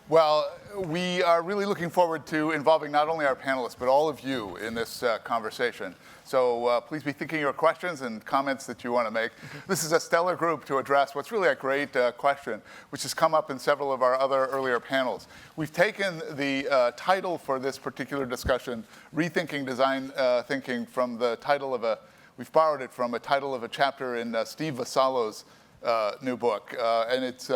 Well, we are really looking forward to involving not only our panelists, but all of you in this conversation. So please be thinking your questions and comments that you want to make. This is a stellar group to address what's really a great question, which has come up in several of our other earlier panels. We've taken the title for this particular discussion, Rethinking Design Thinking, from the title of we've borrowed it from a title of a chapter in Steve Vassallo's new book. And it's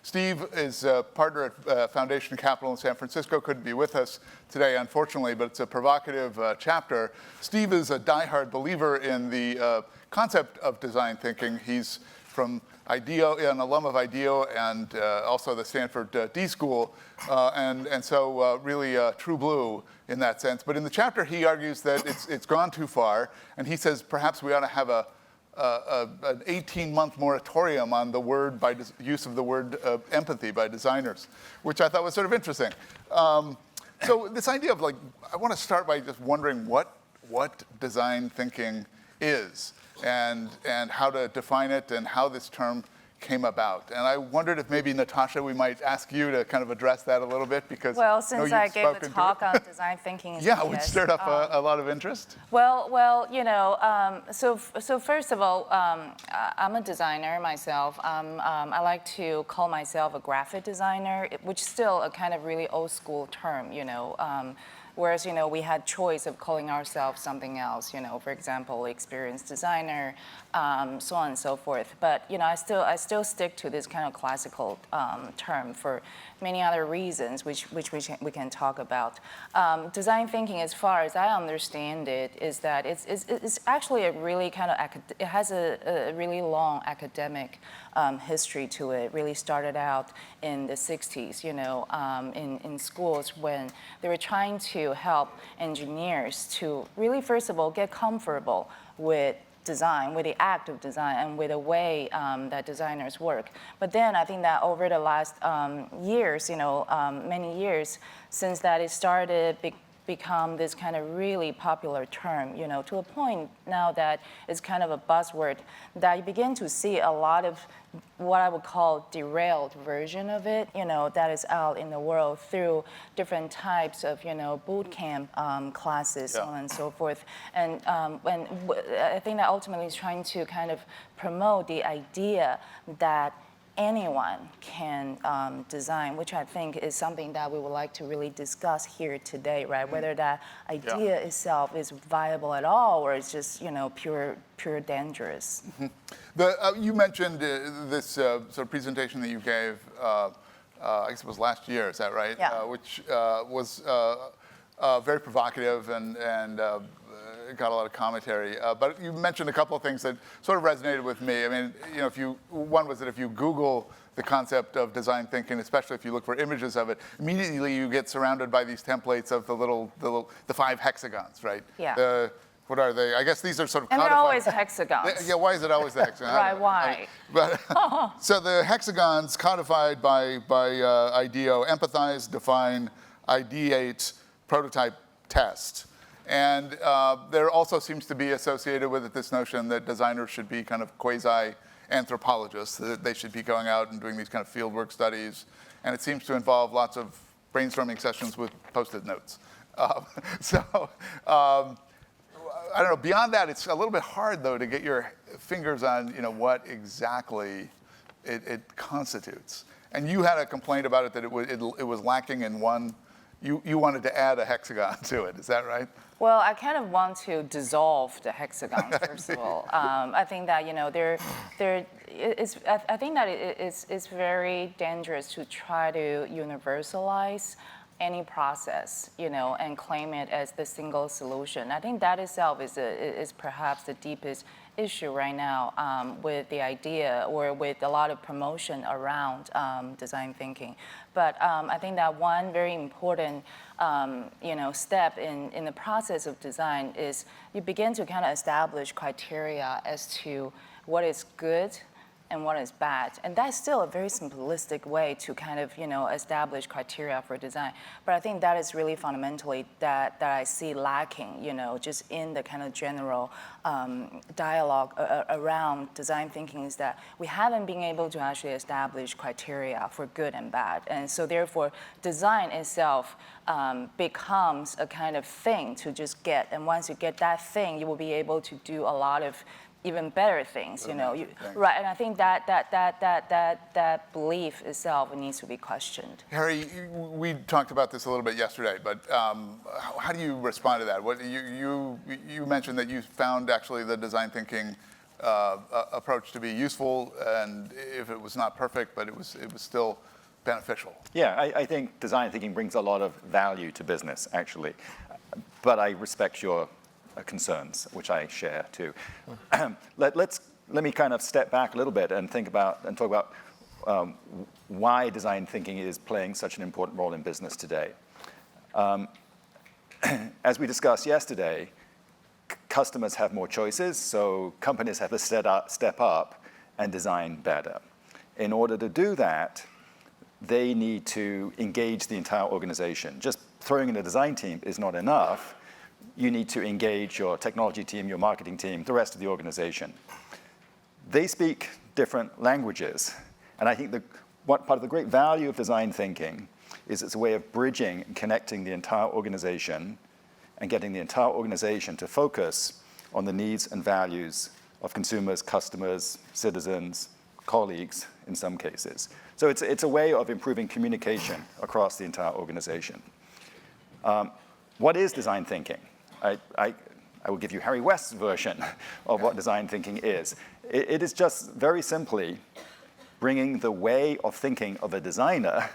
Steve is a partner at Foundation Capital in San Francisco, couldn't be with us today, unfortunately, but it's a provocative chapter. Steve is a diehard believer in the concept of design thinking. He's from IDEO, an alum of IDEO, and also the Stanford D School, and so really true blue in that sense. But in the chapter, he argues that it's gone too far, and he says perhaps we ought to have an 18-month moratorium on the word use of the word empathy by designers, which I thought was sort of interesting. So this idea of I want to start by just wondering what design thinking is and how to define it and how this term came about. And I wondered if maybe, Natasha, we might ask you to kind of address that a little bit, because since I gave a talk on design thinking, yeah, which stirred up a lot of interest. So first of all, I'm a designer myself. I like to call myself a graphic designer, which is still a kind of really old school term, Whereas, we had choice of calling ourselves something else, for example, experienced designer, so on and so forth. But, I still stick to this kind of classical term for many other reasons, which we can talk about. Design thinking, as far as I understand it, is that it's actually a really kind of, it has a really long academic history to it. It really started out in the 60s, in schools when they were trying to help engineers to really, first of all, get comfortable with design, with the act of design, and with the way that designers work. But then I think that over the last years, many years since that, it started become this kind of really popular term, to a point now that it's kind of a buzzword, that you begin to see a lot of what I would call derailed version of it, that is out in the world through different types of, boot camp classes, so on and so forth. And I think that ultimately is trying to kind of promote the idea that anyone can design, which I think is something that we would like to really discuss here today, right? Whether that idea itself is viable at all, or it's just, pure dangerous. Mm-hmm. You mentioned this sort of presentation that you gave, I guess it was last year, is that right? Yeah. Which was very provocative and got a lot of commentary. But you mentioned a couple of things that sort of resonated with me. I mean, one was that if you Google the concept of design thinking, especially if you look for images of it, immediately you get surrounded by these templates of the 5 hexagons, right? Yeah. What are they? I guess these are sort of and codified. they're always hexagons. Yeah, why is it always the hexagon? Right, why? But so the hexagons codified by IDEO: empathize, define, ideate, prototype, test. And there also seems to be associated with it this notion that designers should be kind of quasi-anthropologists, that they should be going out and doing these kind of fieldwork studies. And it seems to involve lots of brainstorming sessions with Post-it notes. I don't know, beyond that, it's a little bit hard, though, to get your fingers on, what exactly it constitutes. And you had a complaint about it, that it was lacking in one. You wanted to add a hexagon to it, is that right? Well, I kind of want to dissolve the hexagons, first of all. I think that, I think that it's very dangerous to try to universalize any process, and claim it as the single solution. I think that itself is perhaps the deepest issue right now with the idea, or with a lot of promotion around design thinking. But I think that one very important step in the process of design is you begin to kind of establish criteria as to what is good and what is bad. And that's still a very simplistic way to kind of, establish criteria for design. But I think that is really fundamentally that I see lacking, just in the kind of general dialogue around design thinking, is that we haven't been able to actually establish criteria for good and bad. And so therefore, design itself becomes a kind of thing to just get. And once you get that thing, you will be able to do a lot of even better things, right? And I think that belief itself needs to be questioned. Harry, we talked about this a little bit yesterday, but how do you respond to that? What you mentioned that you found actually the design thinking approach to be useful, and if it was not perfect, but it was still beneficial. Yeah, I think design thinking brings a lot of value to business, actually. But I respect your concerns, which I share too. Let me kind of step back a little bit and talk about why design thinking is playing such an important role in business today. As we discussed yesterday, customers have more choices, so companies have to step up and design better. In order to do that, they need to engage the entire organization. Just throwing in a design team is not enough. You need to engage your technology team, your marketing team, the rest of the organization. They speak different languages. And I think part of the great value of design thinking is it's a way of bridging and connecting the entire organization and getting the entire organization to focus on the needs and values of consumers, customers, citizens, colleagues in some cases. So it's a way of improving communication across the entire organization. What is design thinking? I will give you Harry West's version of what design thinking is. It is just very simply bringing the way of thinking of a designer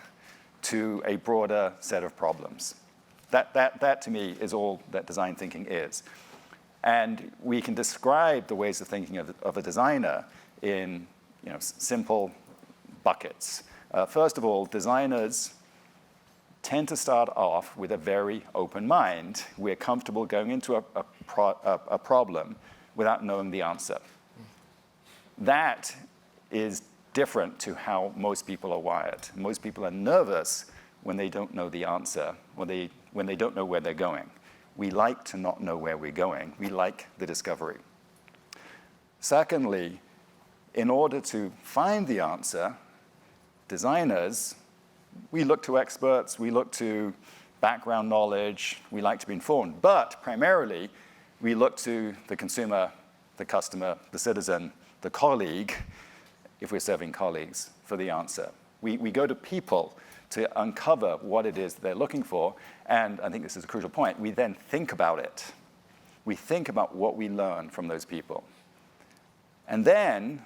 to a broader set of problems. That to me is all that design thinking is. And we can describe the ways of thinking of a designer in simple buckets. First of all, designers tend to start off with a very open mind. We're comfortable going into a problem without knowing the answer. That is different to how most people are wired. Most people are nervous when they don't know the answer, when they don't know where they're going. We like to not know where we're going. We like the discovery. Secondly, in order to find the answer, designers, we look to experts, we look to background knowledge, we like to be informed, but primarily we look to the consumer, the customer, the citizen, the colleague, if we're serving colleagues, for the answer. We go to people to uncover what it is they're looking for, and I think this is a crucial point, we then think about it. We think about what we learn from those people. And then,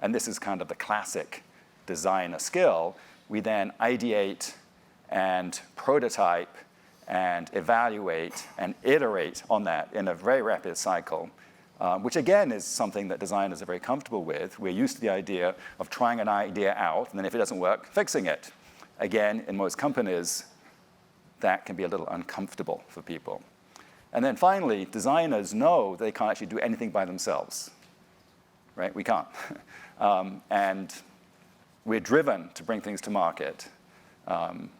and this is kind of the classic designer skill, we then ideate and prototype and evaluate and iterate on that in a very rapid cycle, which again is something that designers are very comfortable with. We're used to the idea of trying an idea out, and then if it doesn't work, fixing it. Again, in most companies, that can be a little uncomfortable for people. And then finally, designers know they can't actually do anything by themselves, right? We can't. And we're driven to bring things to market.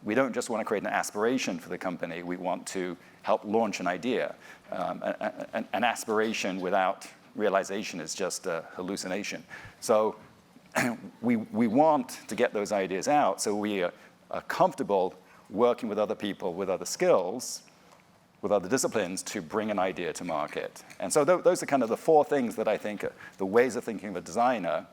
We don't just want to create an aspiration for the company. We want to help launch an idea. An aspiration without realization is just a hallucination. So we want to get those ideas out, so we are comfortable working with other people, with other skills, with other disciplines to bring an idea to market. And so those are kind of the four things that I think the ways of thinking of a designer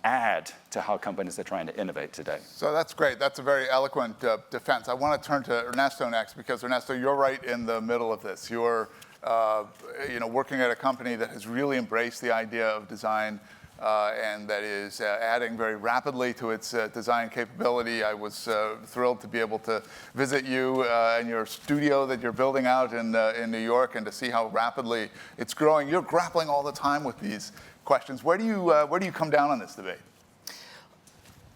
add to how companies are trying to innovate today. So that's great. That's a very eloquent defense. I want to turn to Ernesto next, because Ernesto, you're right in the middle of this. You're working at a company that has really embraced the idea of design and that is adding very rapidly to its design capability. I was thrilled to be able to visit you in your studio that you're building out in New York, and to see how rapidly it's growing. You're grappling all the time with these questions. Where do you come down on this debate?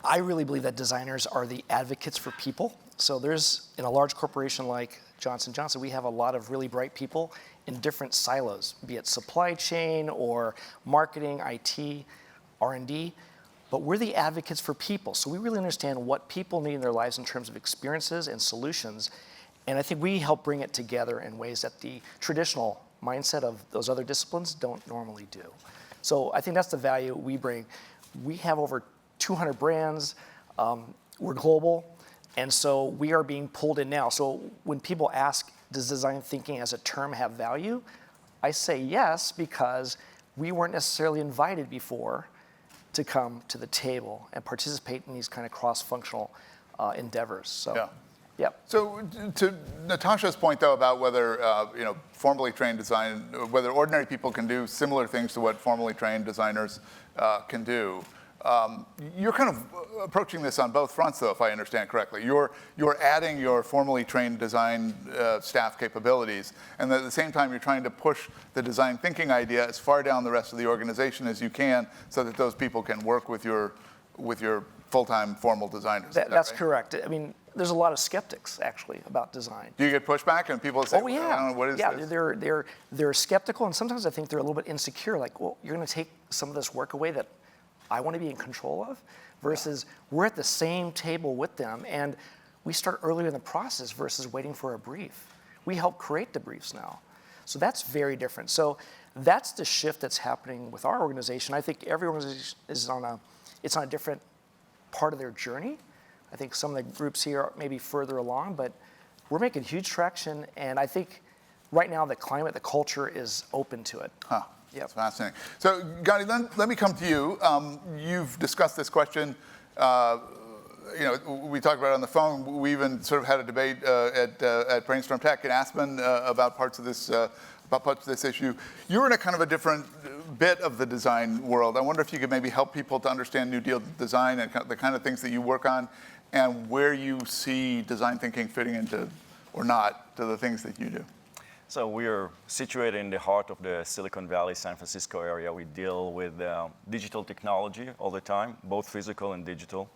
I really believe that designers are the advocates for people. So there's, in a large corporation like Johnson & Johnson, we have a lot of really bright people in different silos, be it supply chain or marketing, IT. R&D, but we're the advocates for people. So we really understand what people need in their lives in terms of experiences and solutions. And I think we help bring it together in ways that the traditional mindset of those other disciplines don't normally do. So I think that's the value we bring. We have over 200 brands. We're global. And so we are being pulled in now. So when people ask, does design thinking as a term have value? I say yes, because we weren't necessarily invited before to come to the table and participate in these kind of cross-functional endeavors. So, Yeah. Yep. So to Natasha's point, though, about whether formally trained design, whether ordinary people can do similar things to what formally trained designers can do, you're kind of approaching this on both fronts, though, if I understand correctly. You're adding your formally trained design staff capabilities, and at the same time, you're trying to push the design thinking idea as far down the rest of the organization as you can, so that those people can work with your full-time formal designers. That's right? correct. I mean, there's a lot of skeptics, actually, about design. Do you get pushback and people say, Oh, yeah. I don't know, what is this? They're skeptical, and sometimes I think they're a little bit insecure, like, well, you're going to take some of this work away that I want to be in control of, versus we're at the same table with them, and we start earlier in the process versus waiting for a brief. We help create the briefs now. So that's very different. So that's the shift that's happening with our organization. I think every organization is on a different part of their journey. I think some of the groups here are maybe further along, but we're making huge traction, and I think right now the climate, the culture is open to it. Huh. Yep. That's fascinating. So, Gadi, let me come to you. You've discussed this question. We talked about it on the phone. We even sort of had a debate at Brainstorm Tech in Aspen about parts of this issue. You're in a kind of a different bit of the design world. I wonder if you could maybe help people to understand New Deal design and the kind of things that you work on, and where you see design thinking fitting into, or not, to the things that you do. So we are situated in the heart of the Silicon Valley, San Francisco area. We deal with digital technology all the time, both physical and digital.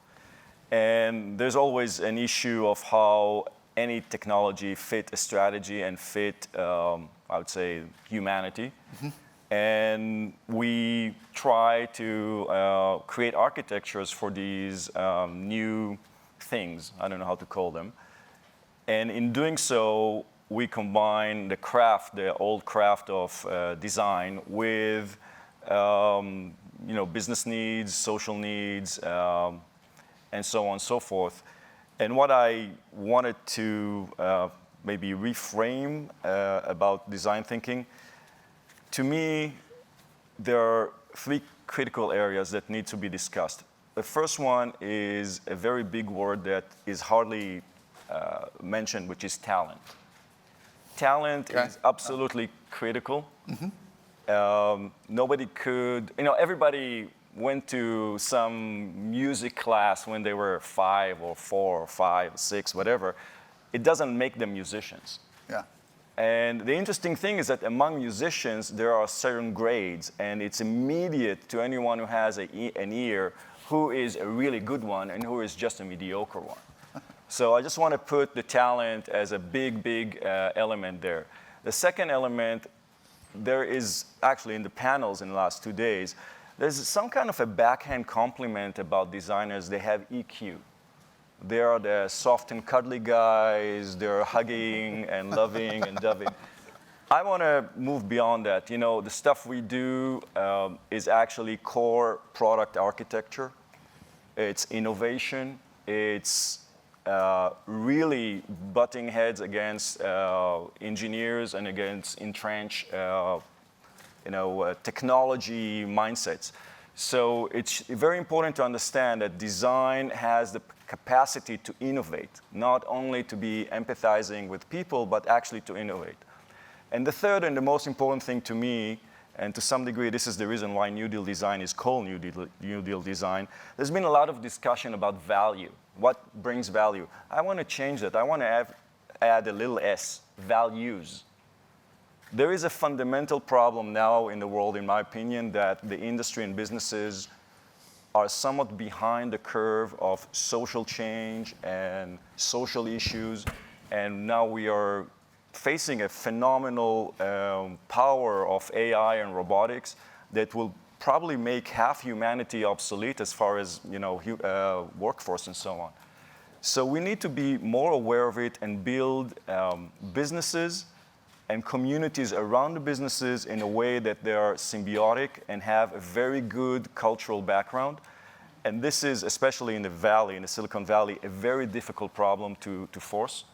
And there's always an issue of how any technology fit a strategy and fit, I would say, humanity. Mm-hmm. And we try to create architectures for these new things. I don't know how to call them. And in doing so, we combine the old craft of design with, business needs, social needs, and so on and so forth. And what I wanted to maybe reframe about design thinking, to me, there are three critical areas that need to be discussed. The first one is a very big word that is hardly mentioned, which is talent. Talent is absolutely critical. Mm-hmm. Nobody could, everybody went to some music class when they were 5 or 4 or 5, 6, whatever. It doesn't make them musicians. Yeah. And the interesting thing is that among musicians, there are certain grades, and it's immediate to anyone who has an ear who is a really good one and who is just a mediocre one. So I just want to put the talent as a big element there. The second element, there is actually in the panels in the last 2 days, there's some kind of a backhand compliment about designers. They have EQ. They are the soft and cuddly guys. They're hugging and loving and doving. I want to move beyond that. The stuff we do is actually core product architecture. It's innovation. It's really butting heads against engineers and against entrenched, technology mindsets. So it's very important to understand that design has the capacity to innovate, not only to be empathizing with people, but actually to innovate. And the third and the most important thing to me, and to some degree, this is the reason why New Deal Design is called New Deal Design. There's been a lot of discussion about value. What brings value? I want to change that. I want to add a little s, values. There is a fundamental problem now in the world, in my opinion, that the industry and businesses are somewhat behind the curve of social change and social issues. And now we are facing a phenomenal power of AI and robotics that will probably make half humanity obsolete as far as workforce and so on. So we need to be more aware of it and build businesses and communities around the businesses in a way that they are symbiotic and have a very good cultural background. And this is, especially in the Valley, in the Silicon Valley, a very difficult problem to force.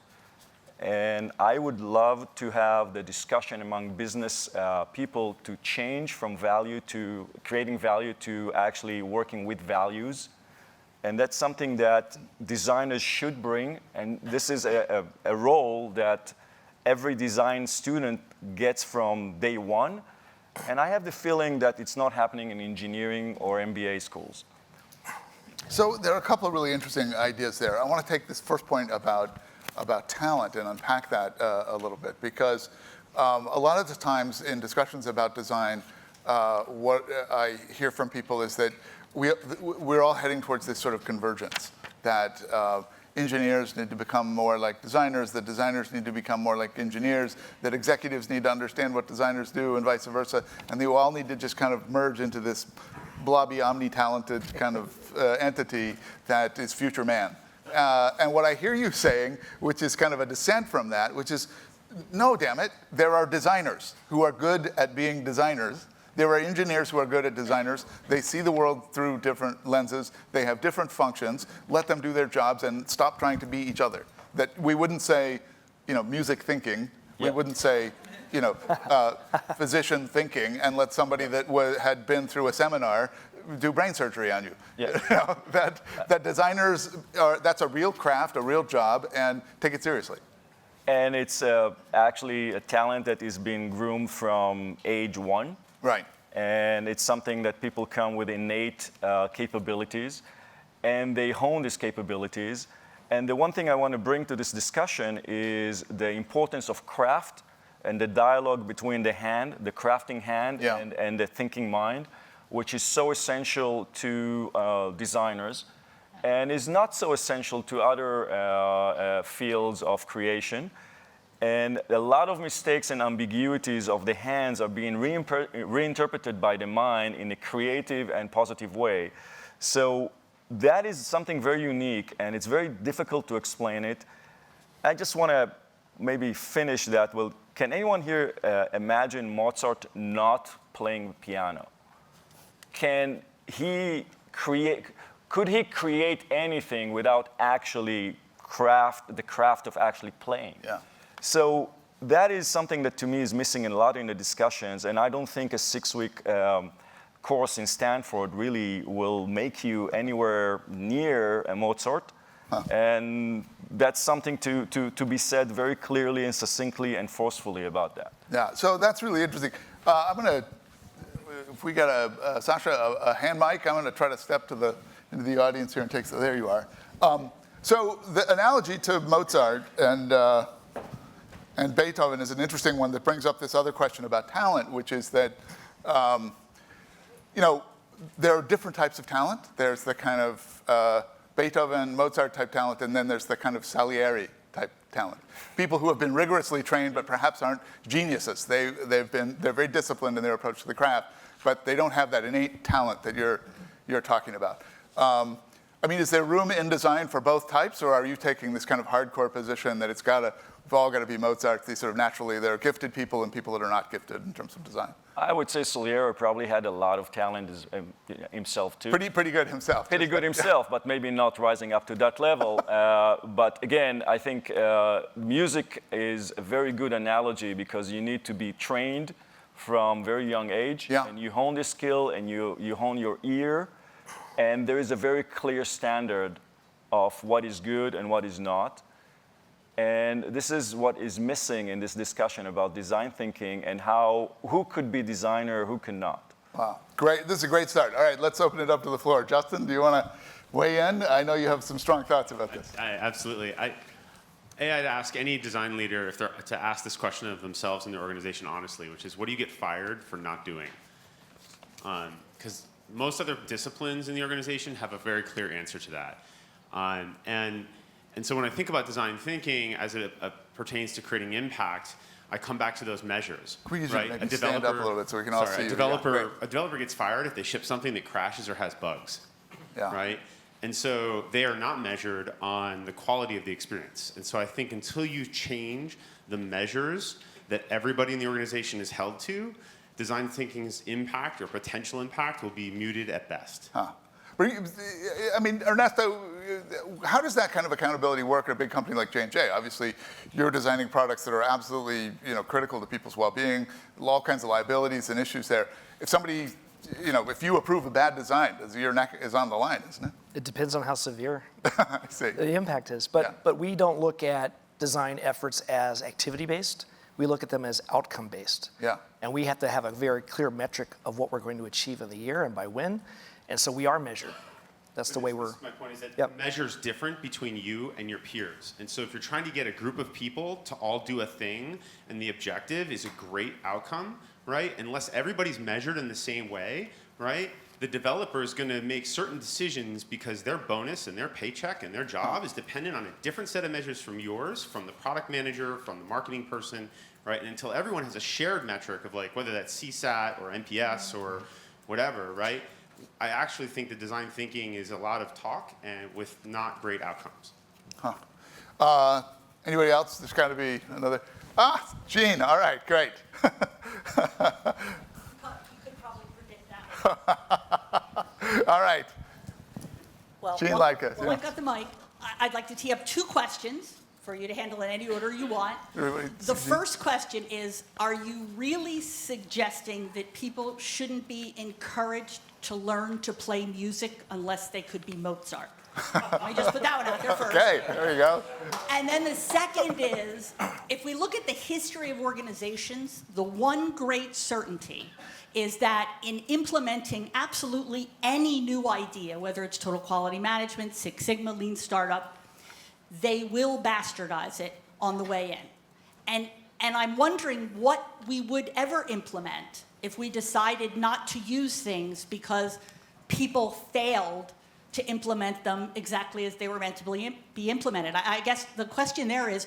And I would love to have the discussion among business people to change from value to creating value to actually working with values. And that's something that designers should bring. And this is a role that every design student gets from day one. And I have the feeling that it's not happening in engineering or MBA schools. So there are a couple of really interesting ideas there. I want to take this first point about talent and unpack that a little bit, because a lot of the times in discussions about design, what I hear from people is that we're all heading towards this sort of convergence, that engineers need to become more like designers, that designers need to become more like engineers, that executives need to understand what designers do, and vice versa, and they all need to just kind of merge into this blobby, omni-talented kind of entity that is future man. And what I hear you saying, which is kind of a dissent from that, which is, no, damn it, there are designers who are good at being designers. There are engineers who are good at designers. They see the world through different lenses. They have different functions. Let them do their jobs and stop trying to be each other. That we wouldn't say, music thinking. We wouldn't say, physician thinking, and let somebody that had been through a seminar do brain surgery on you. Yeah. That designers that's a real craft, a real job, and take it seriously. And it's actually a talent that is being groomed from age 1. Right. And it's something that people come with innate capabilities, and they hone these capabilities. And the one thing I want to bring to this discussion is the importance of craft and the dialogue between the hand, the crafting hand, and the thinking mind, which is so essential to designers and is not so essential to other fields of creation. And a lot of mistakes and ambiguities of the hands are being reinterpreted by the mind in a creative and positive way. So that is something very unique, and it's very difficult to explain it. I just want to maybe finish that. Well, can anyone here imagine Mozart not playing piano? Could he create anything without actually the craft of actually playing? Yeah. So that is something that to me is missing a lot in the discussions, and I don't think a 6-week course in Stanford really will make you anywhere near a Mozart. And that's something to be said very clearly and succinctly and forcefully about that. Yeah, so that's really interesting. I'm going to, if we got Sasha, a hand mic, I'm going to try to step into the audience here and take, so there you are. So the analogy to Mozart and Beethoven is an interesting one that brings up this other question about talent, which is that, there are different types of talent. There's the kind of Beethoven, Mozart type talent, and then there's the kind of Salieri type talent. People who have been rigorously trained but perhaps aren't geniuses. They're very disciplined in their approach to the craft, but they don't have that innate talent that you're talking about. Is there room in design for both types, or are you taking this kind of hardcore position that we've all got to be Mozart? These sort of naturally, there are gifted people and people that are not gifted in terms of design. I would say Salieri probably had a lot of talent himself too. Pretty good himself. Pretty good himself, but maybe not rising up to that level. But again, I think music is a very good analogy because you need to be trained from very young age, and you hone this skill and you hone your ear, and there is a very clear standard of what is good and what is not. And this is what is missing in this discussion about design thinking and who could be designer, who cannot. Wow, great. This is a great start. All right, let's open it up to the floor. Justin, do you want to weigh in? I know you have some strong thoughts about this. Absolutely. I'd ask any design leader to ask this question of themselves and their organization honestly, which is, what do you get fired for not doing? Because most other disciplines in the organization have a very clear answer to that. And so when I think about design thinking as it pertains to creating impact, I come back to those measures. Can we use right? you maybe stand up a little bit so we can all see a you? developer, a developer gets fired if they ship something that crashes or has bugs, Yeah. right? And so they are not measured on the quality of the experience. And so I think until you change the measures that everybody in the organization is held to, design thinking's impact or potential impact will be muted at best. Huh. But, I mean, Ernesto, how does that kind of accountability work at a big company like J&J? Obviously, you're designing products that are absolutely, critical to people's well-being, all kinds of liabilities and issues there. If somebody, if you approve a bad design, your neck is on the line, isn't it? It depends on how severe I see. the impact is. But we don't look at design efforts as activity-based. We look at them as outcome-based. Yeah. And we have to have a very clear metric of what we're going to achieve in the year and by when. And so we are measured. That's the way we're. My point is that Yep. measure's different between you and your peers. And so if you're trying to get a group of people to all do a thing and the objective is a great outcome, right? Unless everybody's measured in the same way, right? The developer is going to make certain decisions because their bonus and their paycheck and their job is dependent on a different set of measures from yours, from the product manager, from the marketing person, right? And until everyone has a shared metric of like whether that's CSAT or NPS or whatever, right? I actually think that design thinking is a lot of talk and with not great outcomes. Anybody else? There's got to be another. Gene. All right, great. You could probably predict that. All right. Well, Gene well, Likas, well, yeah. I've got the mic. I'd like to tee up two questions for you to handle in any order you want. The first question is, are you really suggesting that people shouldn't be encouraged to learn to play music unless they could be Mozart? Let me just put that one out there first. Okay, there you go. And then the second is, if we look at the history of organizations, the one great certainty is that in implementing absolutely any new idea, whether it's total quality management, Six Sigma, Lean Startup, they will bastardize it on the way in. And I'm wondering what we would ever implement if we decided not to use things because people failed to implement them exactly as they were meant to be implemented. I guess the question there is,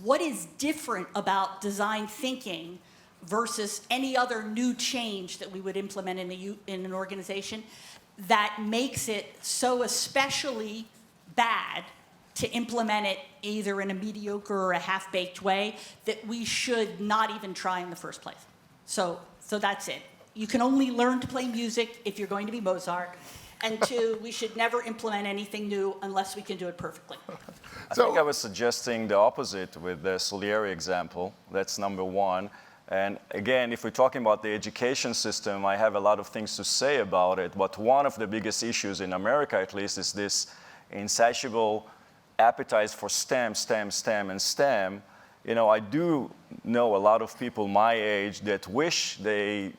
what is different about design thinking versus any other new change that we would implement in an organization that makes it so especially bad to implement it either in a mediocre or a half-baked way that we should not even try in the first place? So that's it. You can only learn to play music if you're going to be Mozart. And two, we should never implement anything new unless we can do it perfectly. I think I was suggesting the opposite with the Solieri example. That's number one. And again, if we're talking about the education system, I have a lot of things to say about it. But one of the biggest issues in America, at least, is this insatiable appetite for STEM, and STEM. I do know a lot of people my age that wish they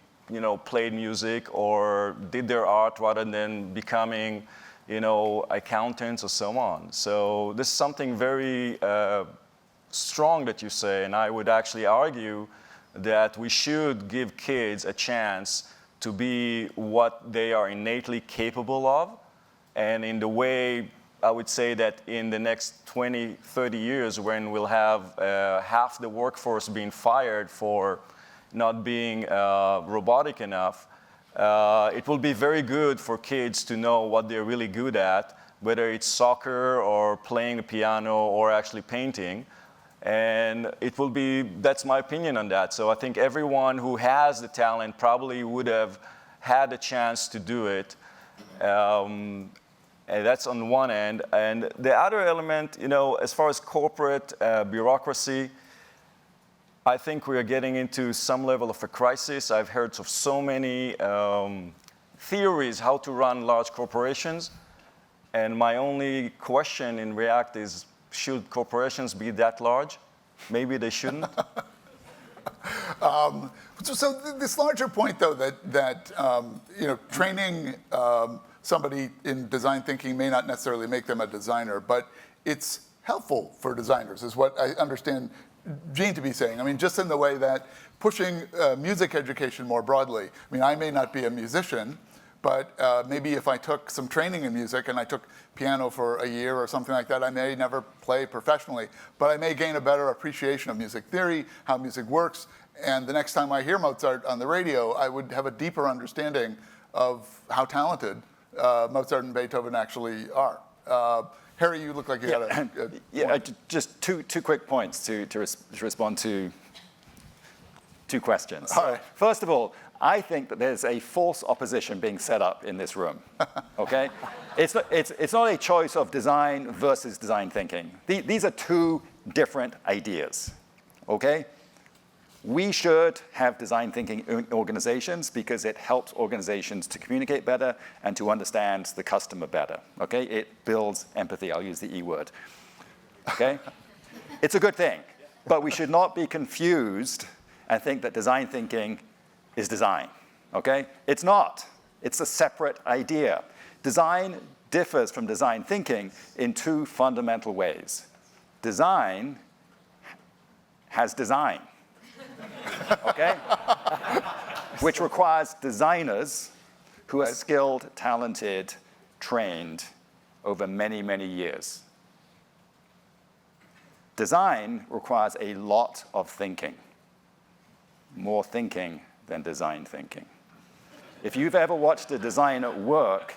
played music or did their art rather than becoming, accountants or so on. So this is something very strong that you say, and I would actually argue that we should give kids a chance to be what they are innately capable of. And in the way, I would say that in the next 20, 30 years, when we'll have half the workforce being fired for not being robotic enough, it will be very good for kids to know what they're really good at, whether it's soccer or playing the piano or actually painting. And it will be, that's my opinion on that. So I think everyone who has the talent probably would have had a chance to do it. And that's on one end. And the other element, as far as corporate bureaucracy, I think we are getting into some level of a crisis. I've heard of so many theories how to run large corporations. And my only question in React is, should corporations be that large? Maybe they shouldn't. So this larger point, though, that training somebody in design thinking may not necessarily make them a designer, but it's helpful for designers, is what I understand Gene to be saying. I mean, just in the way that pushing music education more broadly. I mean, I may not be a musician, But maybe if I took some training in music and I took piano for a year or something like that, I may never play professionally, but I may gain a better appreciation of music theory, how music works, and the next time I hear Mozart on the radio, I would have a deeper understanding of how talented Mozart and Beethoven actually are. Harry, you look like you had a yeah, just two quick points to respond to two questions. All right. First of all, I think that there's a false opposition being set up in this room, okay? It's not a choice of design versus design thinking. These are two different ideas, okay? We should have design thinking in organizations because it helps organizations to communicate better and to understand the customer better, okay? It builds empathy. I'll use the E word, okay? It's a good thing, but we should not be confused and think that design thinking is design, okay? It's not. It's a separate idea. Design differs from design thinking in two fundamental ways. Design has design, okay? Which requires designers who are skilled, talented, trained over many, many years. Design requires a lot of thinking, more thinking than design thinking. If you've ever watched a designer work,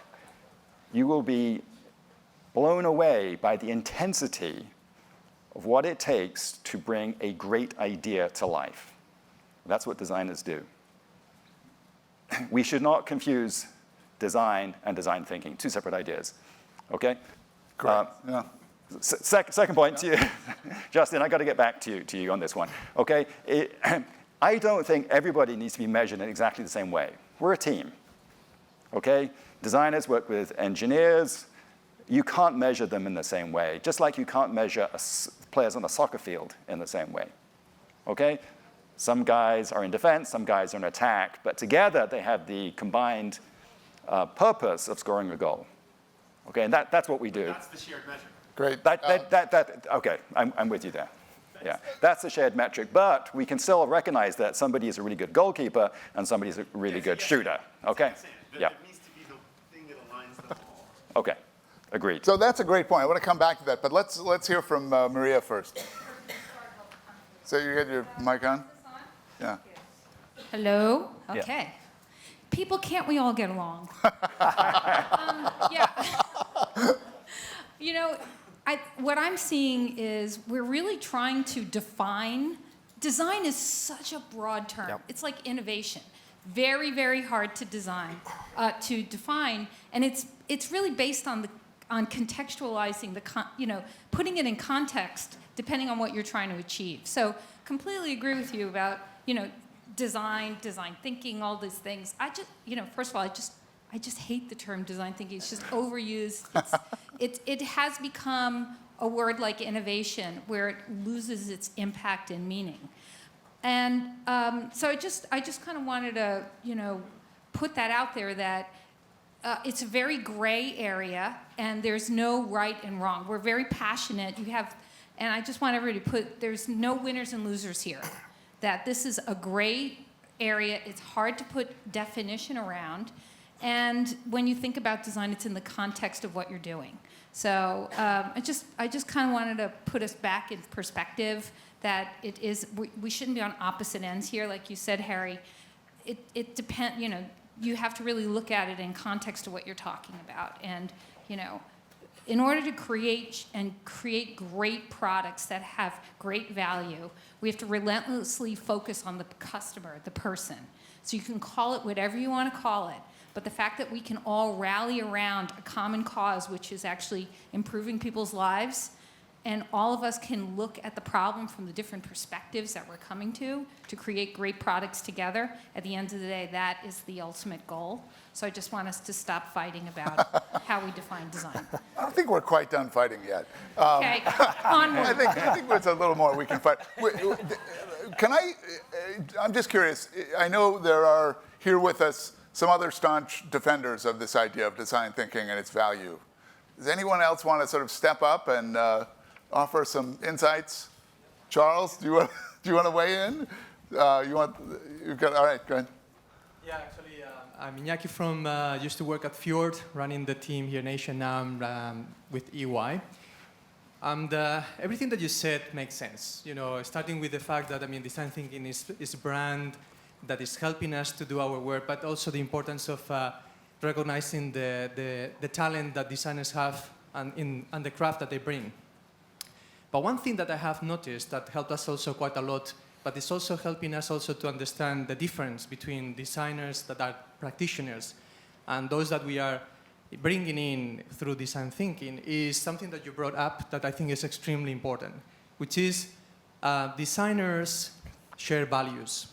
you will be blown away by the intensity of what it takes to bring a great idea to life. That's what designers do. We should not confuse design and design thinking, two separate ideas, okay? correct. Yeah. Second point to you, Justin, I got to get back to you on this one, okay? I don't think everybody needs to be measured in exactly the same way. We're a team, okay? Designers work with engineers. You can't measure them in the same way, just like you can't measure players on a soccer field in the same way, okay? Some guys are in defense, some guys are in attack, but together they have the combined purpose of scoring a goal, okay? And that's what we do. That's the shared measure. Great. Okay, I'm with you there. Yeah, that's a shared metric, but we can still recognize that somebody is a really good goalkeeper and somebody's a really good shooter, okay? Yeah. It needs to be the thing that aligns them all. Okay, agreed. So that's a great point. I want to come back to that, but let's hear from Maria first. So you got your mic on? Yeah. Hello? Yeah. Okay. People, can't we all get along? Yeah. You know, what I'm seeing is we're really trying to define. Design is such a broad term. Yep. It's like innovation. Very, very hard to to define, and it's really based on contextualizing putting it in context depending on what you're trying to achieve. So completely agree with you about design thinking, all these things. First of all, I just hate the term design thinking. It's just overused. It has become a word like innovation where it loses its impact and meaning. And so I just kind of wanted to, put that out there that it's a very gray area and there's no right and wrong. We're very passionate. And I just want everybody to there's no winners and losers here. That this is a gray area. It's hard to put definition around. And when you think about design, it's in the context of what you're doing. So I just kind of wanted to put us back in perspective that we shouldn't be on opposite ends here, like you said, Harry. It depends. You have to really look at it in context of what you're talking about. And in order to create great products that have great value, we have to relentlessly focus on the customer, the person. So you can call it whatever you want to call it. But the fact that we can all rally around a common cause, which is actually improving people's lives, and all of us can look at the problem from the different perspectives that we're coming to create great products together, at the end of the day, that is the ultimate goal. So I just want us to stop fighting about how we define design. I don't think we're quite done fighting yet. Okay, onward. I think there's a little more we can fight. I'm just curious. I know there are here with us some other staunch defenders of this idea of design thinking and its value. Does anyone else want to sort of step up and offer some insights? Charles, do you want to weigh in? All right, go ahead. Yeah, actually, I'm Iñaki from, used to work at Fjord, running the team here in Asia. Now I'm with EY. And everything that you said makes sense. You know, starting with the fact that, I mean, design thinking is a brand that is helping us to do our work, but also the importance of recognizing the talent that designers have and the craft that they bring. But one thing that I have noticed that helped us also quite a lot, but it's also helping us also to understand the difference between designers that are practitioners and those that we are bringing in through design thinking, is something that you brought up that I think is extremely important, which is designers share values.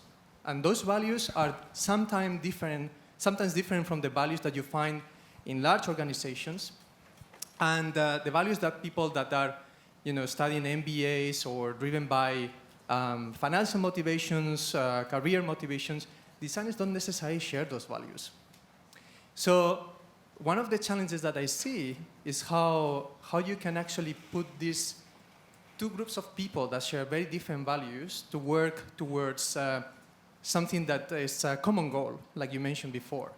And those values are sometimes different from the values that you find in large organizations, and the values that people that are studying MBAs or driven by financial motivations, career motivations, designers don't necessarily share those values. So one of the challenges that I see is how you can actually put these two groups of people that share very different values to work towards something that is a common goal, like you mentioned before.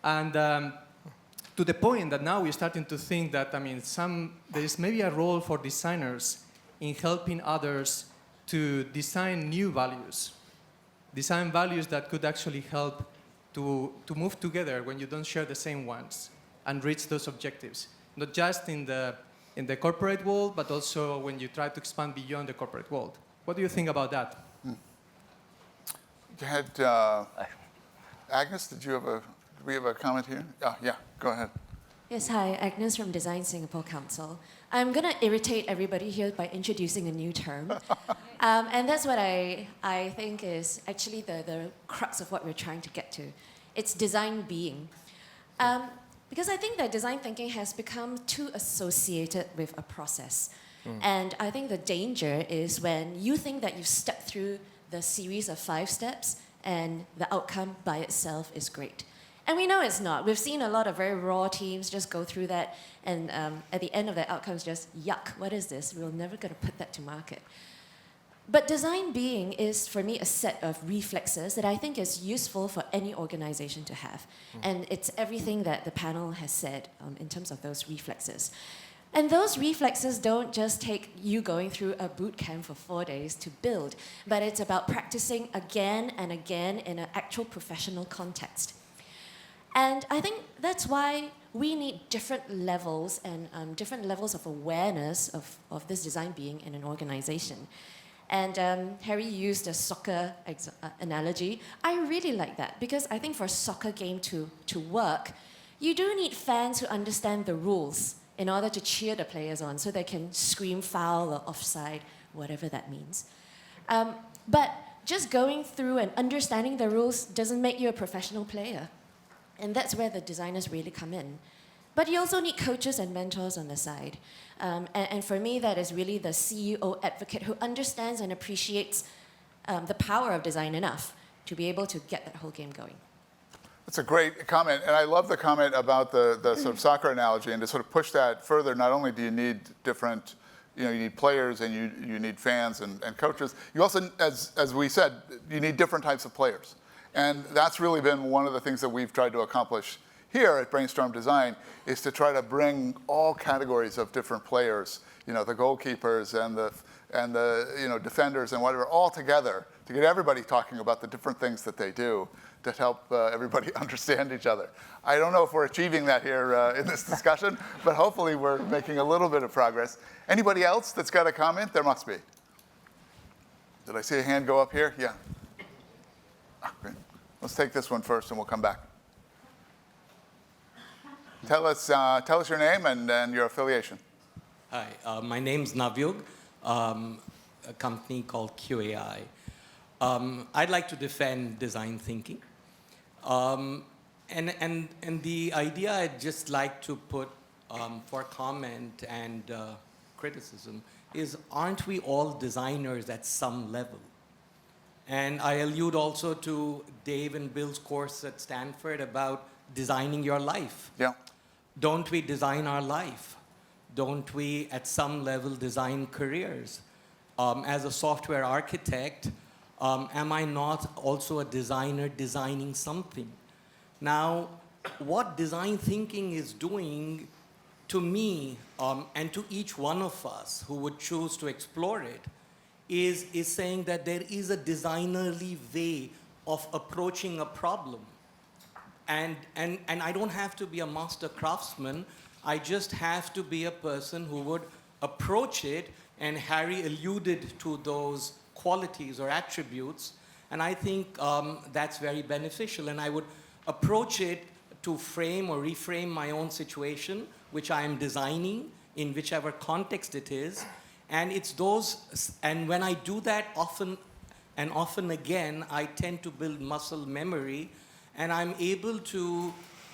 And to the point that now we're starting to think that, I mean, there is maybe a role for designers in helping others to design new values, design values that could actually help to move together when you don't share the same ones and reach those objectives, not just in the corporate world, but also when you try to expand beyond the corporate world. What do you think about that? You had, Agnes, do we have a comment here? Yeah, go ahead. Yes, hi, Agnes from Design Singapore Council. I'm going to irritate everybody here by introducing a new term. And that's what I think is actually the crux of what we're trying to get to. It's design being. Because I think that design thinking has become too associated with a process. And I think the danger is when you think that you've stepped through the series of 5 steps and the outcome by itself is great. And we know it's not. We've seen a lot of very raw teams just go through that, and at the end of the outcome is just, yuck, what is this? We're never going to put that to market. But design being is, for me, a set of reflexes that I think is useful for any organization to have. And it's everything that the panel has said in terms of those reflexes. And those reflexes don't just take you going through a boot camp for 4 days to build, but it's about practicing again and again in an actual professional context. And I think that's why we need different levels and different levels of awareness of this design being in an organization. And Harry used a soccer analogy. I really like that because I think for a soccer game to work, you do need fans who understand the rules in order to cheer the players on so they can scream foul or offside, whatever that means. But just going through and understanding the rules doesn't make you a professional player. And that's where the designers really come in. But you also need coaches and mentors on the side. And for me, that is really the CEO advocate who understands and appreciates the power of design enough to be able to get that whole game going. That's a great comment. And I love the comment about the sort of soccer analogy, and to sort of push that further, not only do you need different, you need players and you need fans and coaches, you also, as we said, you need different types of players. And that's really been one of the things that we've tried to accomplish here at Brainstorm Design, is to try to bring all categories of different players, the goalkeepers and the defenders and whatever, all together to get everybody talking about the different things that they do to help everybody understand each other. I don't know if we're achieving that here in this discussion, but hopefully we're making a little bit of progress. Anybody else that's got a comment? There must be. Did I see a hand go up here? Yeah. Great. Let's take this one first, and we'll come back. Tell us your name and your affiliation. Hi, my name's Navyug, a company called QAI. I'd like to defend design thinking. And the idea I'd just like to put for comment and criticism is, aren't we all designers at some level? And I allude also to Dave and Bill's course at Stanford about designing your life. Yeah. Don't we design our life? Don't we, at some level, design careers? As a software architect, am I not also a designer designing something? Now, what design thinking is doing to me and to each one of us who would choose to explore it is saying that there is a designerly way of approaching a problem. And I don't have to be a master craftsman. I just have to be a person who would approach it, and Harry alluded to those qualities or attributes, and I think that's very beneficial. And I would approach it to frame or reframe my own situation, which I am designing in whichever context it is. And it's those, and when I do that often and often again, I tend to build muscle memory, and I'm able to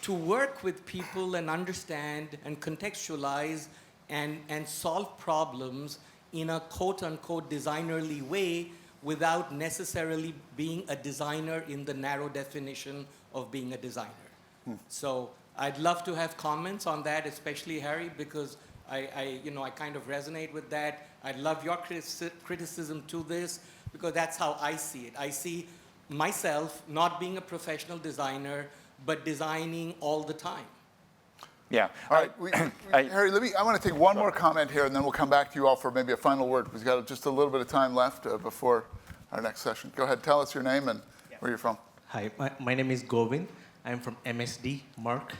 work with people and understand and contextualize and solve problems in a quote-unquote designerly way without necessarily being a designer in the narrow definition of being a designer. So I'd love to have comments on that, especially Harry, because I kind of resonate with that. I'd love your criticism to this, because that's how I see it. I see myself not being a professional designer, but designing all the time. Yeah. All right, Harry, I want to take one more comment here, and then we'll come back to you all for maybe a final word. We've got just a little bit of time left before our next session. Go ahead, tell us your name and where you're from. Hi, my name is Govind. I'm from MSD, Mark.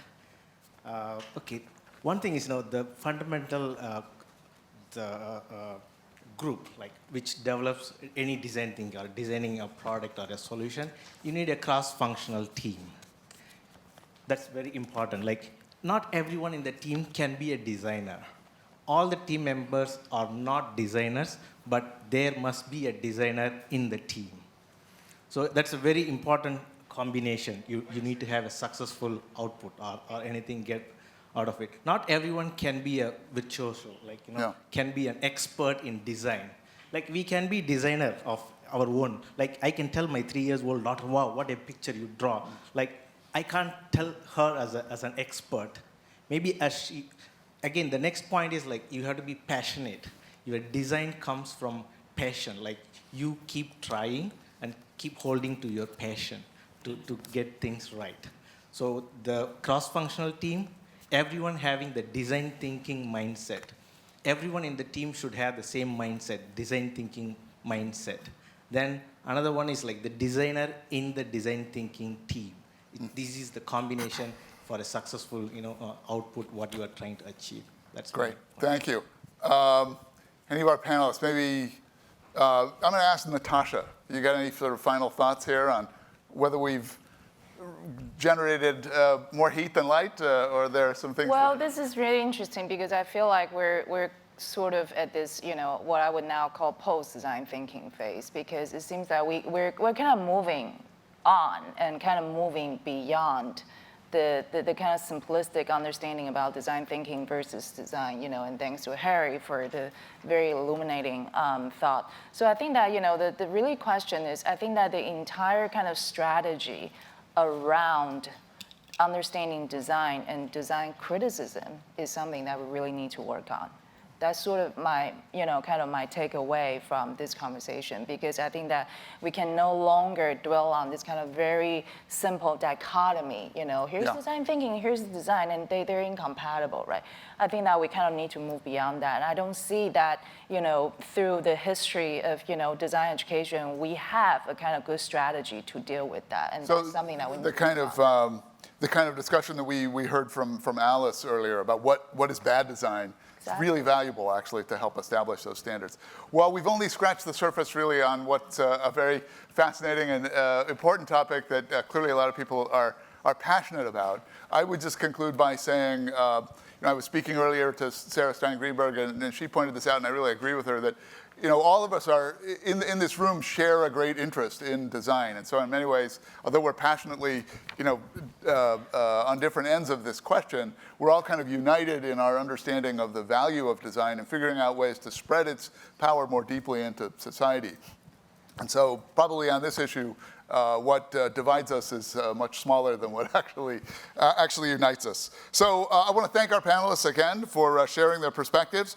Okay, one thing is, the fundamental group, like which develops any design thinking or designing a product or a solution, you need a cross-functional team. That's very important. Like, not everyone in the team can be a designer. All the team members are not designers, but there must be a designer in the team. So that's a very important combination. You need to have a successful output or anything get out of it. Not everyone can be a virtuoso, can be an expert in design. Like, we can be designer of our own. Like, I can tell my 3-year-old daughter, wow, what a picture you draw. Like, I can't tell her as an expert. Maybe again, the next point is, like, you have to be passionate. Your design comes from passion. Like, you keep trying and keep holding to your passion to get things right. So the cross-functional team, everyone having the design thinking mindset. Everyone in the team should have the same mindset, design thinking mindset. Then another one is like the designer in the design thinking team. This is the combination for a successful, output, what you are trying to achieve. That's great. Thank you. Any of our panelists, maybe, I'm going to ask Natasha. You got any sort of final thoughts here on whether we've generated more heat than light, or there are some things? Well, this is really interesting because I feel like we're sort of at this, what I would now call post-design thinking phase, because it seems that we're kind of moving on and kind of moving beyond the kind of simplistic understanding about design thinking versus design, and thanks to Harry for the very illuminating thought. So I think that, the really question is, I think that the entire kind of strategy around understanding design and design criticism is something that we really need to work on. That's sort of my, kind of my takeaway from this conversation, because I think that we can no longer dwell on this kind of very simple dichotomy, here's design thinking, here's design, and they're incompatible, right? I think that we kind of need to move beyond that. I don't see that, through the history of, design education, we have a kind of good strategy to deal with that, and so that's something that we need to work on. The kind of discussion that we heard from Alice earlier about what is bad design, it's really valuable, actually, to help establish those standards. Well, we've only scratched the surface, really, on what's a very fascinating and important topic that clearly a lot of people are passionate about. I would just conclude by saying, I was speaking earlier to Sarah Stein-Greenberg, and she pointed this out, and I really agree with her, that all of us are in this room share a great interest in design, and so in many ways, although we're passionately, on different ends of this question, we're all kind of united in our understanding of the value of design and figuring out ways to spread its power more deeply into society. And so, probably on this issue, what divides us is much smaller than what actually unites us. So, I want to thank our panelists again for sharing their perspectives.